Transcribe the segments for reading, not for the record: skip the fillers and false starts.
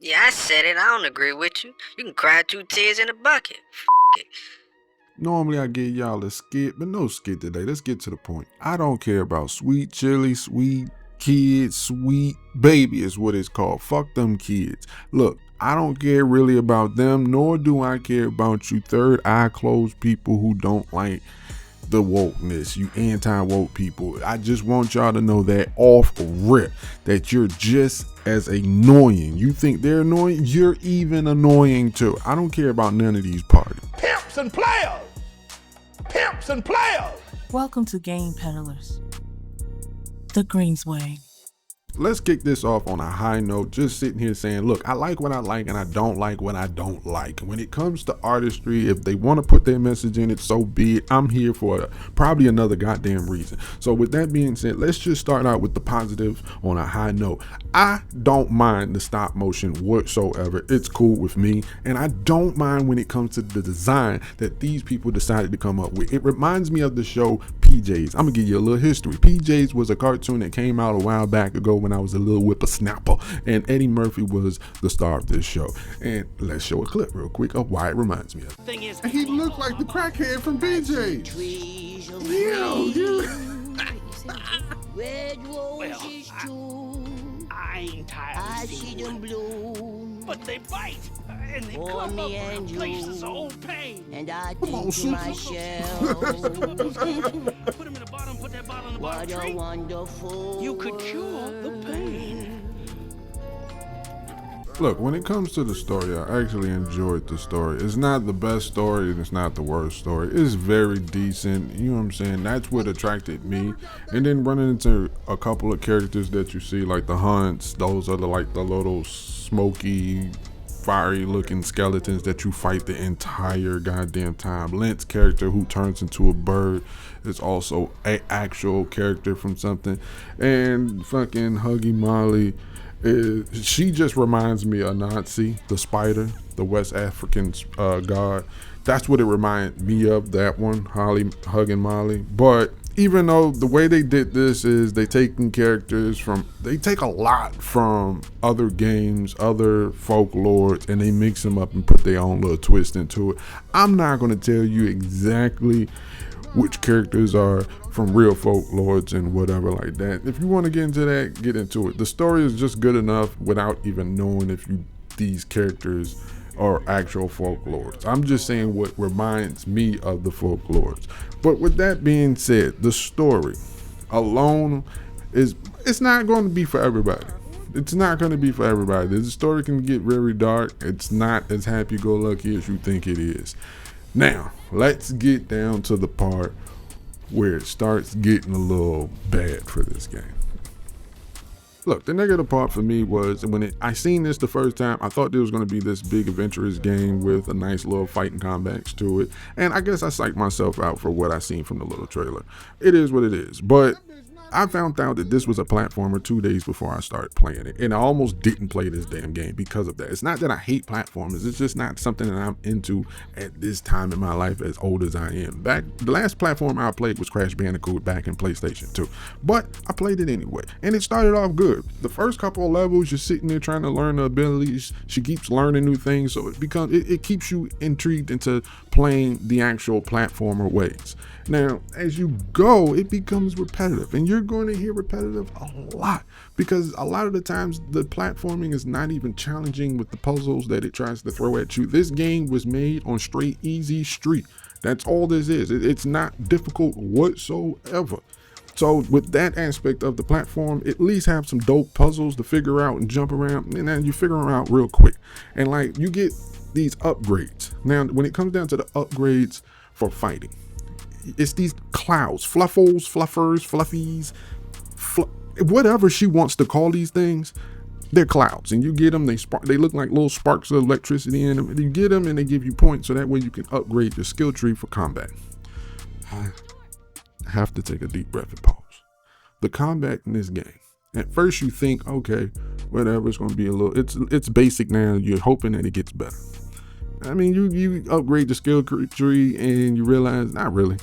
Yeah, I said it. I don't agree with you. You can cry 2 tears in a bucket. It. Normally I give y'all a skit, but no skit today. Let's get to the point. I don't care about sweet chili, sweet kids, sweet baby is what it's called. Fuck them kids. Look, I don't care really about them, nor do I care about you third eye closed people who don't like the wokeness, you anti-woke people. I just want y'all to know that off rip, that you're just as annoying. You think they're annoying? You're even annoying too. I don't care about none of these parties. Pimps and players! Pimps and players! Welcome to Game Peddlers, the Greens Way. Let's kick this off on a high note, just sitting here saying, look, I like what I like and I don't like what I don't like. When it comes to artistry, if they want to put their message in it, so be it. I'm here for probably another goddamn reason. So with that being said, let's just start out with the positives on a high note. I don't mind the stop motion whatsoever. It's cool with me. And I don't mind when it comes to the design that these people decided to come up with. It reminds me of the show PJs. I'm gonna give you a little history. PJs was a cartoon that came out a while back ago when I was a little whippersnapper, and Eddie Murphy was the star of this show. And let's show a clip real quick of why it reminds me of it. And he looked like the crackhead from PJs. I ain't tired of seeing them bloom, but they bite and they clump up my places of old pain. And I think to myself, put them in the bottom, put that bottle in the bottom tree. What a wonderful you could cure the pain. Look, when it comes to the story, I actually enjoyed the story. It's not the best story and it's not the worst story. It's very decent. You know what I'm saying? That's what attracted me. And then running into a couple of characters that you see, like the hunts, those are the little smoky, fiery looking skeletons that you fight the entire goddamn time. Lent's character who turns into a bird is also an actual character from something. And fucking Huggy Molly, she just reminds me of Nazi, the spider, the West African god. That's what it reminds me of, that one, Hugging Molly. But even though the way they did this is they take a lot from other games, other folklores, and they mix them up and put their own little twist into it. I'm not going to tell you exactly which characters are from real folklores and whatever like that. If you want to get into that, get into it. The story is just good enough without even knowing if these characters are actual folklores. I'm just saying what reminds me of the folklores. But with that being said, the story alone it's not going to be for everybody. It's not going to be for everybody. The story can get very dark. It's not as happy-go-lucky as you think it is. Now, let's get down to the part where it starts getting a little bad for this game. Look, the negative part for me was when I seen this the first time, I thought there was going to be this big adventurous game with a nice little fighting combats to it. And I guess I psyched myself out for what I seen from the little trailer. It is what it is. But I found out that this was a platformer 2 days before I started playing it, and I almost didn't play this damn game because of that. It's not that I hate platformers, it's just not something that I'm into at this time in my life, as old as I am. The last platform I played was Crash Bandicoot back in PlayStation 2, but I played it anyway, and it started off good. The first couple of levels, you're sitting there trying to learn the abilities. She keeps learning new things, so it keeps you intrigued into playing the actual platformer ways. Now, as you go, it becomes repetitive, and you're going to hear repetitive a lot because a lot of the times the platforming is not even challenging with the puzzles that it tries to throw at you. This game was made on straight easy street. That's all this is. It's not difficult whatsoever. So with that aspect of the platform, at least have some dope puzzles to figure out and jump around, and then you figure them out real quick. And like you get these upgrades. Now, when it comes down to the upgrades for fighting, it's these clouds, fluffers, fluffies, whatever she wants to call these things. They're clouds, and you get them. They look like little sparks of electricity in them. You get them, and they give you points, so that way you can upgrade your skill tree for combat. I have to take a deep breath and pause. The combat in this game. At first, you think, okay, whatever, it's going to be a little. It's basic now. You're hoping that it gets better. I mean, you upgrade the skill tree, and you realize not really.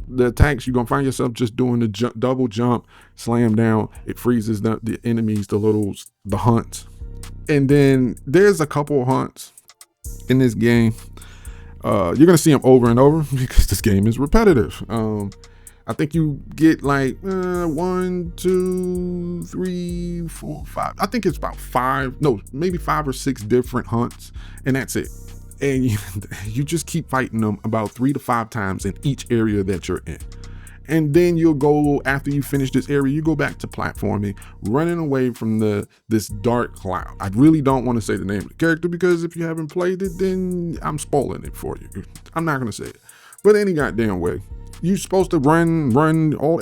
The attacks, you're gonna find yourself just doing the double jump, slam down. It freezes the enemies, the hunts, And then there's a couple hunts in this game. You're gonna see them over and over because this game is repetitive. I think you get like 1, 2, 3, 4, 5. I think it's about 5, no, maybe 5 or 6 different hunts, and that's it. And you just keep fighting them about 3 to 5 times in each area that you're in. And then you'll go, after you finish this area, you go back to platforming, running away from this dark cloud. I really don't want to say the name of the character because if you haven't played it, then I'm spoiling it for you. I'm not going to say it. But any goddamn way, you're supposed to run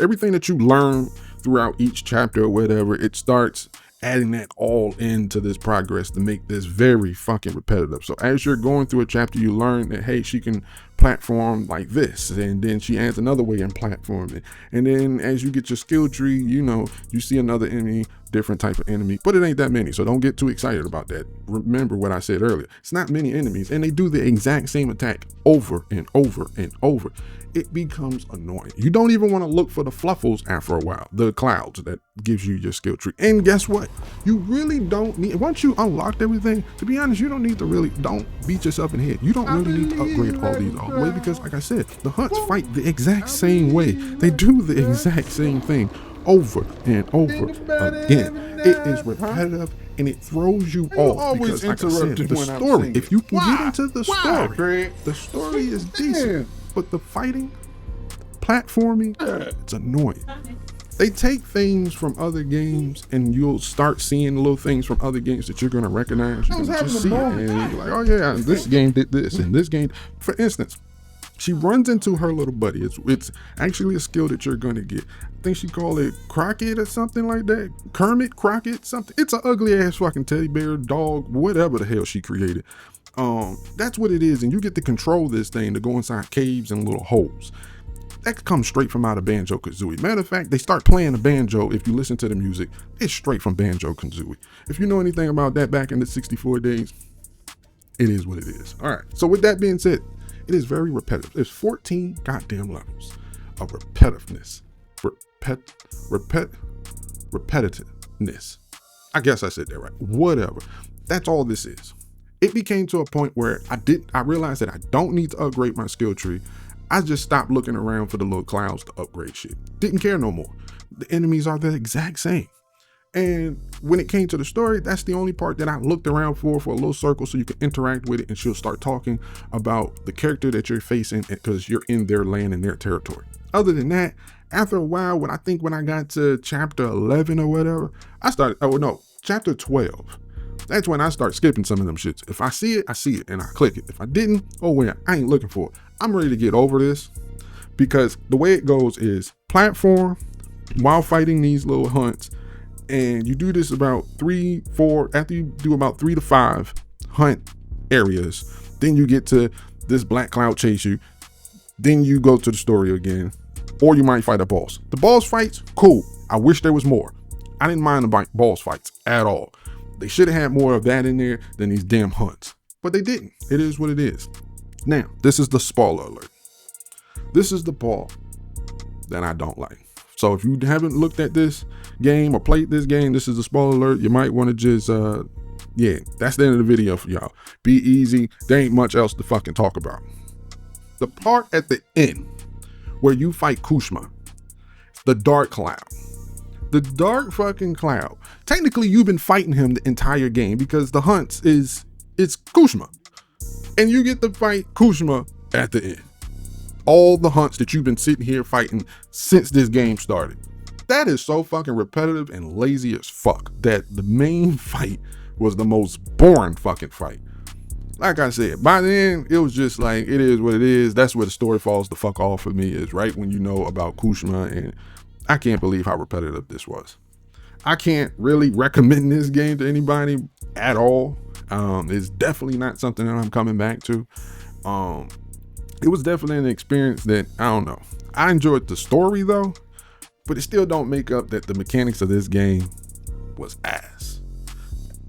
everything that you learn throughout each chapter or whatever. It starts adding that all into this progress to make this very fucking repetitive. So as you're going through a chapter, you learn that, hey, she can platform like this, and then she adds another way in platforming. And then as you get your skill tree, you see another enemy, different type of enemy, but it ain't that many, so don't get too excited about that. Remember what I said earlier, it's not many enemies, and they do the exact same attack over and over and over. It becomes annoying. You don't even want to look for the fluffles after a while, the clouds that gives you your skill tree. And guess what? You really don't need, once you unlocked everything, to be honest, you don't need to don't beat yourself in the head. You don't really need to upgrade all these all the way because, like I said, the hunts fight the exact same way. They do the exact same thing over and over again. It is repetitive and it throws you off because, like I said, the story, if you can get into the story is decent. But the fighting, platforming, it's annoying. They take things from other games and you'll start seeing little things from other games that you're going to recognize. You're going to just see it and you're like, oh yeah, this game did this and this game. For instance, she runs into her little buddy. It's actually a skill that you're going to get. I think she called it Crockett or something like that. Kermit, Crockett, something. It's an ugly ass fucking teddy bear, dog, whatever the hell she created. That's what it is, and you get to control this thing to go inside caves and little holes. That comes straight from out of Banjo-Kazooie. Matter of fact, they start playing the banjo. If you listen to the music, it's straight from Banjo-Kazooie. If you know anything about that back in the 64 days, it is what it is. All right, so with that being said, it is very repetitive. There's 14 goddamn levels of repetitiveness. Repetitiveness. I guess I said that right. Whatever. That's all this is. It became to a point where I realized that I don't need to upgrade my skill tree. I just stopped looking around for the little clouds to upgrade shit. Didn't care no more. The enemies are the exact same. And when it came to the story, that's the only part that I looked around for a little circle so you can interact with it and she'll start talking about the character that you're facing because you're in their land and their territory. Other than that, after a while, when I got to chapter 11 or whatever, chapter 12. That's when I start skipping some of them shits. If I see it and I click it. If I didn't, oh well, I ain't looking for it. I'm ready to get over this because the way it goes is platform while fighting these little hunts. And you do this about 3, 4, after you do about 3 to 5 hunt areas, then you get to this black cloud chase you. Then you go to the story again, or you might fight a boss. The boss fights, cool. I wish there was more. I didn't mind the boss fights at all. They should have had more of that in there than these damn hunts, but they didn't. It is what it is. Now, this is the spoiler alert. This is the part that I don't like. So if you haven't looked at this game or played this game, this is the spoiler alert. You might want to just, that's the end of the video for y'all. Be easy. There ain't much else to fucking talk about. The part at the end where you fight Kushma, the dark cloud. The dark fucking cloud. Technically, you've been fighting him the entire game because the hunts it's Kushma. And you get to fight Kushma at the end. All the hunts that you've been sitting here fighting since this game started. That is so fucking repetitive and lazy as fuck that the main fight was the most boring fucking fight. Like I said, by then, it was just like, it is what it is. That's where the story falls the fuck off for me, is right when you know about Kushma, and I can't believe how repetitive this was. I can't really recommend this game to anybody at all. It's definitely not something that I'm coming back to. It was definitely an experience that, I don't know. I enjoyed the story though, but it still don't make up that the mechanics of this game was ass.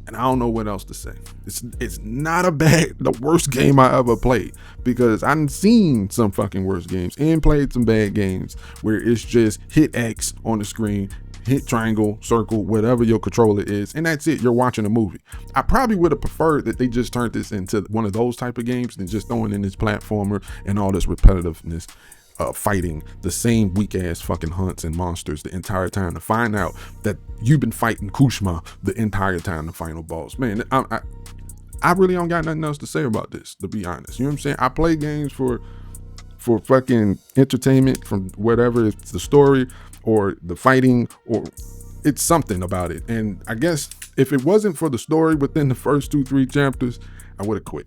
And I don't know what else to say. It's not the worst game I ever played, because I've seen some fucking worse games and played some bad games where it's just hit X on the screen hit triangle, circle, whatever your controller is, and that's it. You're watching a movie. I probably would have preferred that they just turned this into one of those type of games than just throwing in this platformer and all this repetitiveness, fighting the same weak ass fucking hunts and monsters the entire time to find out that you've been fighting Kushma the entire time, the final boss. Man, I really don't got nothing else to say about this, to be honest. You know what I'm saying? I play games for fucking entertainment, from whatever, it's the story or the fighting, or it's something about it. And I guess if it wasn't for the story within the first 2-3 chapters, I would have quit.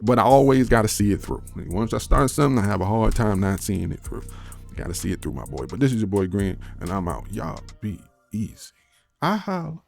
But I always got to see it through. Once I start something, I have a hard time not seeing it through. I got to see it through, my boy. But this is your boy Green, and I'm out. Y'all be easy. I holla.